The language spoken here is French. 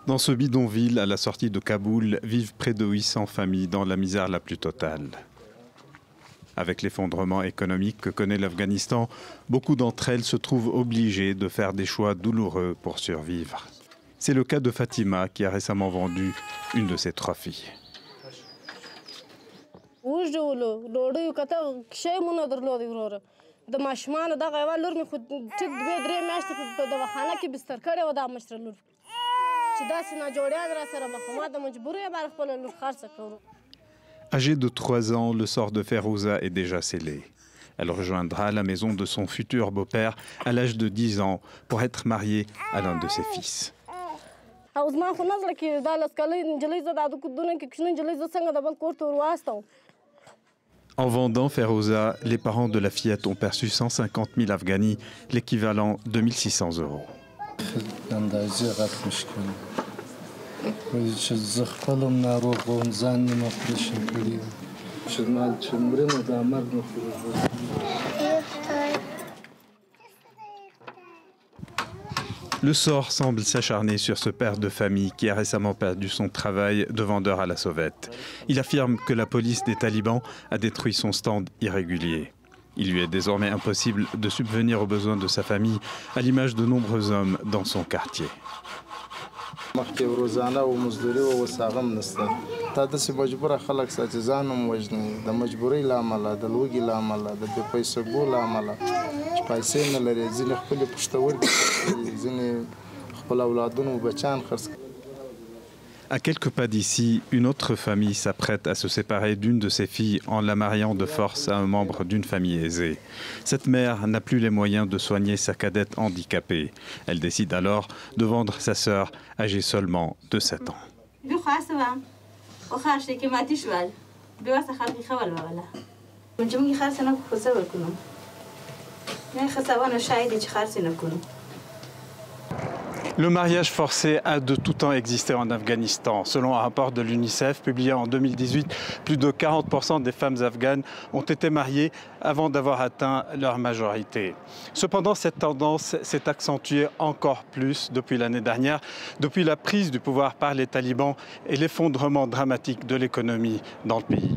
Dans ce bidonville, à la sortie de Kaboul, vivent près de 800 familles dans la misère la plus totale. Avec l'effondrement économique que connaît l'Afghanistan, beaucoup d'entre elles se trouvent obligées de faire des choix douloureux pour survivre. C'est le cas de Fatima qui a récemment vendu une de ses 3 filles. Âgée de 3 ans, le sort de Ferouza est déjà scellé. Elle rejoindra la maison de son futur beau-père à l'âge de 10 ans pour être mariée à l'un de ses fils. En vendant Ferouza, les parents de la fillette ont perçu 150 000 Afghani, l'équivalent de 1 600 €. Le sort semble s'acharner sur ce père de famille qui a récemment perdu son travail de vendeur à la sauvette. Il affirme que la police des talibans a détruit son stand irrégulier. Il lui est désormais impossible de subvenir aux besoins de sa famille, à l'image de nombreux hommes dans son quartier. À quelques pas d'ici, une autre famille s'apprête à se séparer d'une de ses filles en la mariant de force à un membre d'une famille aisée. Cette mère n'a plus les moyens de soigner sa cadette handicapée. Elle décide alors de vendre sa sœur, âgée seulement de 7 ans. Le mariage forcé a de tout temps existé en Afghanistan. Selon un rapport de l'UNICEF publié en 2018, plus de 40% des femmes afghanes ont été mariées avant d'avoir atteint leur majorité. Cependant, cette tendance s'est accentuée encore plus depuis l'année dernière, depuis la prise du pouvoir par les talibans et l'effondrement dramatique de l'économie dans le pays.